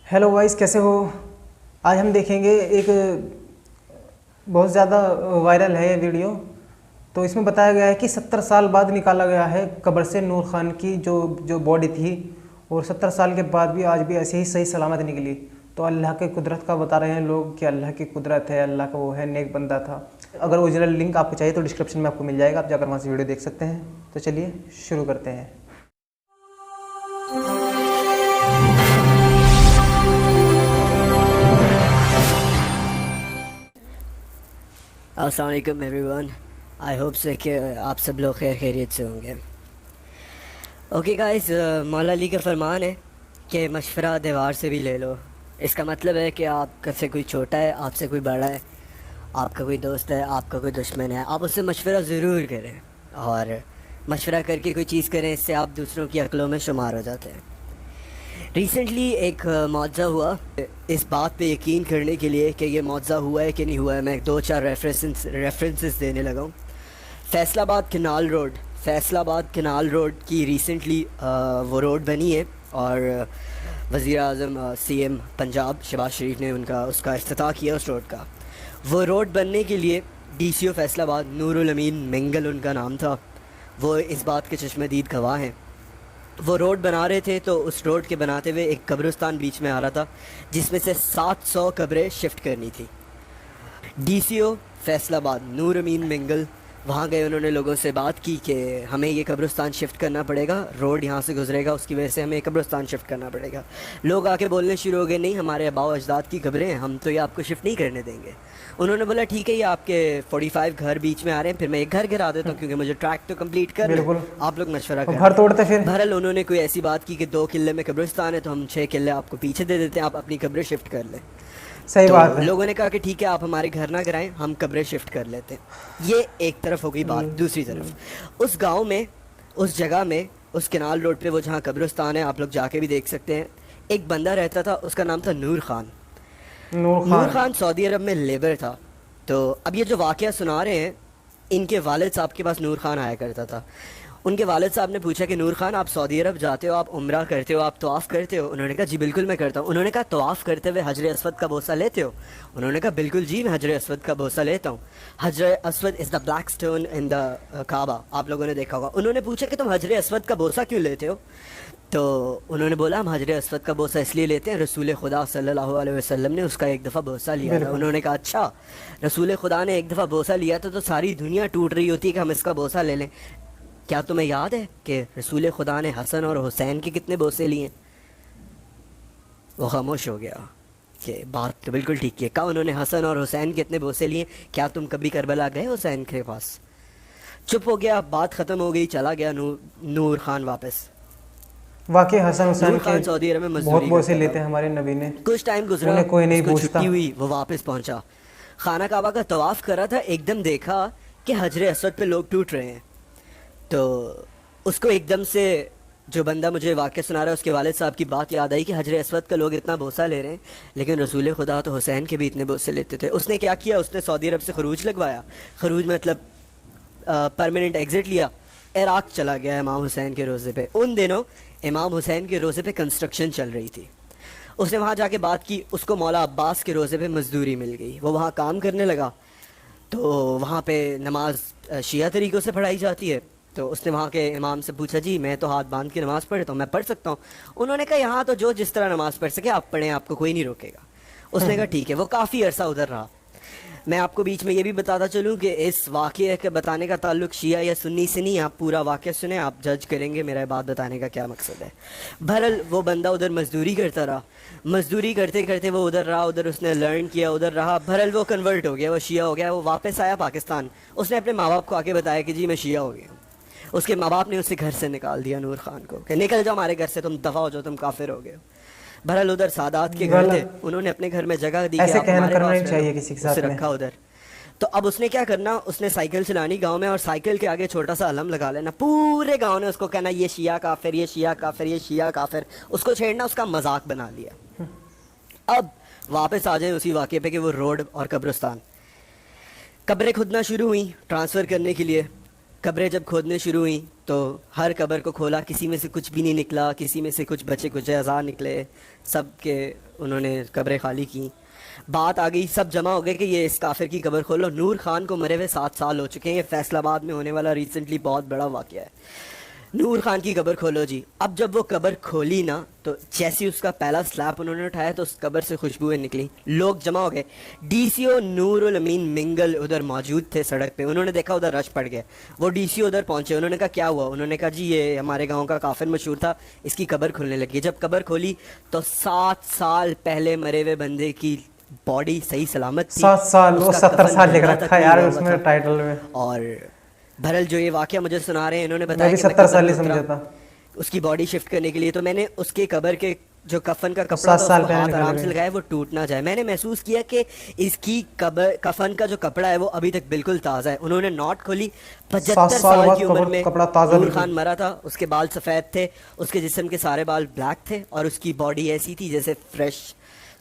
Hello guys, कैसे हो। आज हम देखेंगे एक बहुत ज़्यादा वायरल है ये वीडियो। तो इसमें बताया गया है कि 70 साल बाद निकाला गया है कब्र से नूर खान की जो बॉडी थी, और 70 साल के बाद भी आज भी ऐसे ही सही सलामत निकली। तो अल्लाह के कुदरत का बता रहे हैं लोग कि अल्लाह की कुदरत है, अल्लाह का वो है, नेक बंदा था। अगर ओरिजिनल लिंक आपको चाहिए तो डिस्क्रिप्शन में आपको मिल जाएगा, आप जाकर वहाँ से वीडियो देख सकते हैं। तो चलिए शुरू करते हैं। अस्सलाम वालेकुम एवरीवन। आई होप से कि आप सब लोग खैर खैरियत से होंगे। ओके गाइस, मौला अली का फरमान है कि मशवरा दीवार से भी ले लो। इसका मतलब है कि आपसे कोई छोटा है, आपसे कोई बड़ा है, आपका कोई दोस्त है, आपका कोई दुश्मन है, आप उससे मशवरा ज़रूर करें। और मशवरा करके कोई चीज़ करें, इससे आप दूसरों की अक्लों में शुमार हो जाते हैं। रिसेंटली एक मुआवजा हुआ। इस बात पे यकीन करने के लिए कि ये मुआवजा हुआ है कि नहीं हुआ है, मैं 2-4 रेफरेंसेस देने लगा हूँ। फैसलाबाद कनाल रोड की रिसेंटली वो रोड बनी है, और वज़ीर आज़म CM पंजाब शहबाज शरीफ ने उसका इफ्तिताह किया उस रोड का। वो रोड बनने के लिए DCO फैसलाबाद नूरुल अमीन मिंगल उनका नाम था, वो इस बात के चश्मदीद गवाह हैं। वो रोड बना रहे थे तो उस रोड के बनाते हुए एक कब्रिस्तान बीच में आ रहा था, जिसमें से 700 कब्रें शिफ्ट करनी थी। DCO फैसलाबाद नूर अमीन मिंगल वहाँ गए, उन्होंने लोगों से बात की कि हमें ये कब्रिस्तान शिफ्ट करना पड़ेगा, रोड यहाँ से गुजरेगा, उसकी वजह से हमें कब्रिस्तान शिफ्ट करना पड़ेगा। लोग आके बोलने शुरू हो गए, नहीं हमारे आबाओ अजदाद की कब्रें हैं, हम तो ये आपको शिफ्ट नहीं करने देंगे। उन्होंने बोला ठीक है, ये आपके 45 घर बीच में आ रहे हैं, फिर मैं एक घर गिरा देता हूँ क्योंकि मुझे ट्रैक तो कंप्लीट करना है, आप लोग मशवरा करें। घर तोड़ते फिर बहरहाल उन्होंने कोई ऐसी बात की कि 2 किले में कब्रिस्तान है तो हम 6 किले आपको पीछे दे देते हैं, आप अपनी कब्रें शिफ्ट कर लें। सही तो बात है। लोगों ने कहा कि ठीक है, आप हमारे घर ना कराएं, हम कब्रें शिफ्ट कर लेते हैं। ये एक तरफ हो गई बात। दूसरी तरफ उस गांव में, उस जगह में, उस कनाल रोड पे वो जहाँ कब्रिस्तान है, आप लोग जाके भी देख सकते हैं, एक बंदा रहता था, उसका नाम था नूर खान सऊदी अरब में लेबर था। तो अब ये जो वाक़या सुना रहे हैं, इनके वालिद साहब के पास नूर खान आया करता था। उनके वालिद साहब ने पूछा कि नूर खान आप सऊदी अरब जाते हो, आप उम्रा करते हो, आप तवाफ़ करते हो? उन्होंने कहा जी बिल्कुल मैं करता हूँ। उन्होंने कहा तवाफ़ करते हुए हजर अस्वद का बोसा लेते हो? उन्होंने कहा बिल्कुल जी मैं हजर अस्वद का बोसा लेता हूँ। Hajar Aswad is the black stone in the Kaaba, आप लोगों ने देखा होगा। उन्होंने पूछा कि तुम हजर अस्वद का बोसा क्यों लेते हो? तो उन्होंने बोला हम हजर अस्वद का बोसा इसलिए लेते हैं, रसूल खुदा सल्लल्लाहु अलैहि वसल्लम ने उसका एक दफ़ा बोसा लिया था। उन्होंने कहा अच्छा, रसूल खुदा ने एक दफ़ा बोसा लिया था तो सारी दुनिया टूट रही होती है कि हम इसका बोसा ले लें। क्या तुम्हें याद है कि रसूल खुदा ने हसन और हुसैन के कितने बोसे लिए? वो खामोश हो गया कि बात तो बिल्कुल ठीक है। कहा उन्होंने हसन और हुसैन के कितने बोसे लिए, क्या तुम कभी करबला गए हुसैन के पास? चुप हो गया, बात ख़त्म हो गई, चला गया नूर खान वापस। वाकई हसन हुसैन के सऊदी अरब में बहुत बोसे लेते हैं हमारे नबी ने। कुछ टाइम गुजरा, उन्हें कोई नहीं पूछता। छुट्टी हुई, वो वापस पहुंचा, खाना काबा का तवाफ़ कर रहा था, एकदम देखा कि हजर अस्वद पे लोग टूट रहे हैं। तो उसको एकदम से, जो बंदा मुझे वाक़या सुना रहा है, उसके वालिद साहब की बात याद आई कि हजर अस्वद का लोग इतना बोसा ले रहे हैं, लेकिन रसूल खुदा तो हुसैन के भी इतने बोसे लेते थे। उसने क्या किया, उसने सऊदी अरब से खरूज लगवाया, खरूज मतलब परमानेंट एग्ज़िट लिया, इराक़ चला गया इमाम हुसैन के रोज़े पे। उन दिनों इमाम हुसैन के रोज़े पे कंस्ट्रक्शन चल रही थी। उसने वहाँ जाके बात की, उसको मौला अब्बास के रोज़े पे मजदूरी मिल गई, वो वहाँ काम करने लगा। तो वहाँ पे नमाज शिया तरीक़ों से पढ़ाई जाती है। तो उसने वहाँ के इमाम से पूछा जी मैं तो हाथ बांध के नमाज़ पढ़ता हूँ, मैं पढ़ सकता हूँ? उन्होंने कहा यहाँ तो जो जिस तरह नमाज़ पढ़ सके आप पढ़ें, आपको कोई नहीं रोकेगा। उसने कहा ठीक है। वो काफ़ी अरसा उधर रहा। मैं आपको बीच में ये भी बताता चलूँ कि इस वाक़े के बताने का ताल्लुक़ शिया या सुन्नी से नहीं, आप पूरा वाक़या सुने, आप जज करेंगे मेरा बात बताने का क्या मकसद है। बहरहाल वो बंदा उधर मजदूरी करता रहा, मजदूरी करते करते वो उधर रहा, उधर उसने लर्न किया, उधर रहा। बहरहाल वो कन्वर्ट हो गया, वो शिया हो गया। वो वापस आया पाकिस्तान, उसने अपने माँ बाप को आके बताया कि जी मैं शिया हो गया। उसके माँ बाप ने उसे घर से निकाल दिया, नूर खान को, कि निकल जाओ हमारे घर से, तुम दफ़ा हो जाओ, तुम काफिर हो गए। बहरहाल उधर सादात के घर थे, उन्होंने अपने घर में जगह दी, ऐसे कहना करना नहीं चाहिए किसी के साथ में। रखा उधर। तो अब उसने क्या करना, उसने साइकिल चलानी गांव में, और साइकिल के आगे छोटा सा अलम लगा लेना, पूरे गांव ने उसको कहना ये शिया काफिर, ये शिया काफिर, ये शिया काफिर, उसको छेड़ना, उसका मजाक बना लिया। अब वापस आ जाए उसी वाक़े पे कि वो रोड और कब्रिस्तान, कब्रें खुदना शुरू हुई ट्रांसफ़र करने के लिए। قبریں جب کھودنے شروع ہوئیں تو ہر قبر کو کھولا، کسی میں سے کچھ بھی نہیں نکلا، کسی میں سے کچھ بچے کچھ اعضاء نکلے، سب کے انہوں نے قبریں خالی کیں. بات آ گئی، سب جمع ہو گئے کہ یہ اس کافر کی قبر کھولو. نور خان کو مرے ہوئے 7 سال ہو چکے ہیں. یہ فیصل آباد میں ہونے والا ریسنٹلی بہت بڑا واقعہ ہے. نور خان کی قبر کھولو جی. اب جب وہ قبر کھولی نا تو جیسی اس کا پہلا سلیب انہوں نے اٹھایا تو اس قبر سے خوشبوئیں نکلی. لوگ جمع ہو گئے. ڈی سی او نور الامین منگل ادھر موجود تھے سڑک پہ. انہوں نے دیکھا ادھر رش پڑ گیا. وہ ڈی سی او ادھر پہنچے. انہوں نے کہا کیا ہوا؟ انہوں نے کہا جی یہ ہمارے گاؤں کا کافر مشہور تھا، اس کی قبر کھلنے لگی. جب قبر کھولی تو 7 سال پہلے مرے ہوئے بندے کی باڈی صحیح سلامت تھی. 7 سال، وہ 70 سال لکھ رکھا ہے یار اس میں ٹائٹل میں. اور بہرحال جو یہ واقعہ مجھے سنا رہے ہیں انہوں نے میں بتایا بھی کہ 70 سال ہی سمجھا تھا اس کی باڈی شفٹ کرنے کے لیے. تو میں نے اس کے قبر کے جو کفن کا کپڑا 7 تھا سال اس کو پہلے ہاتھ نکال آرام گئے. سے لگایا وہ ٹوٹ نہ جائے. میں نے محسوس کیا کہ اس کی کفن کا جو کپڑا ہے وہ ابھی تک بالکل تازہ ہے. انہوں نے ناٹ کھولی. 75 سال کی عمر میں کپڑا تازہ نور بالکل. خان مرا تھا. اس کے بال سفید تھے، اس کے جسم کے سارے بال بلیک تھے اور اس کی باڈی ایسی تھی جیسے فریش.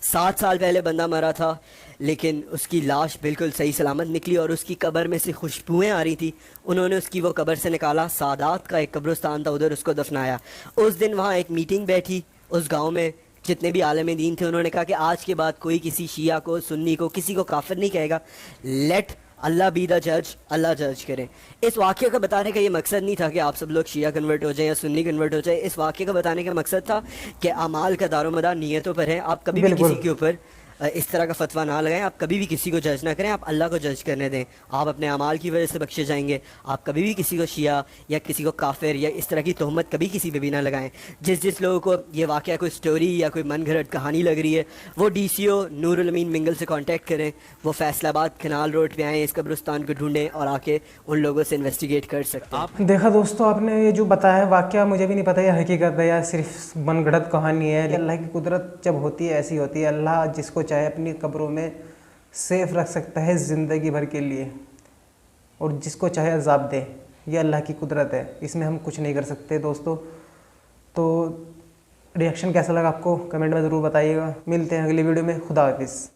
7 سال پہلے بندہ مرا تھا لیکن اس کی لاش بالکل صحیح سلامت نکلی اور اس کی قبر میں سے خوشبوئیں آ رہی تھی. انہوں نے اس کی وہ قبر سے نکالا. سادات کا ایک قبرستان تھا ادھر اس کو دفنایا. اس دن وہاں ایک میٹنگ بیٹھی اس گاؤں میں. جتنے بھی عالم دین تھے انہوں نے کہا کہ آج کے بعد کوئی کسی شیعہ کو، سنی کو، کسی کو کافر نہیں کہے گا. لیٹ اللہ بی دا جج، اللہ جج کرے. اس واقعے کو بتانے کا یہ مقصد نہیں تھا کہ آپ سب لوگ شیعہ کنورٹ ہو جائیں یا سنی کنورٹ ہو جائیں. اس واقعے کو بتانے کا مقصد تھا کہ اعمال کا دار و مدار نیتوں پر ہے. آپ کبھی بھی بالکل. کسی کے اوپر اس طرح کا فتویٰ نہ لگائیں. آپ کبھی بھی کسی کو جج نہ کریں. آپ اللہ کو جج کرنے دیں. آپ اپنے اعمال کی وجہ سے بخشے جائیں گے. آپ کبھی بھی کسی کو شیعہ یا کسی کو کافر یا اس طرح کی تہمت کبھی کسی پہ بھی نہ لگائیں. جس لوگوں کو یہ واقعہ کوئی سٹوری یا کوئی من گھڑت کہانی لگ رہی ہے وہ ڈی سی او نور الامین منگل سے کانٹیکٹ کریں. وہ فیصل آباد کنال روڈ پہ آئیں، اس قبرستان کو ڈھونڈیں اور آ کے ان لوگوں سے انویسٹیگیٹ کر سکتے ہیں. دیکھا دوستو، آپ نے یہ جو بتایا ہے واقعہ مجھے بھی نہیں پتہ یہ حقیقت ہے یا صرف من گھڑت کہانی ہے. اللہ کی قدرت جب ہوتی ہے ایسی ہوتی ہے. اللہ جس کو چاہے اپنی قبروں میں سیف رکھ سکتا ہے زندگی بھر کے لیے اور جس کو چاہے عذاب دے. یہ اللہ کی قدرت ہے، اس میں ہم کچھ نہیں کر سکتے دوستو. تو ریئیکشن کیسا لگا آپ کو کمنٹ میں ضرور بتائیے گا. ملتے ہیں اگلی ویڈیو میں. خدا حافظ.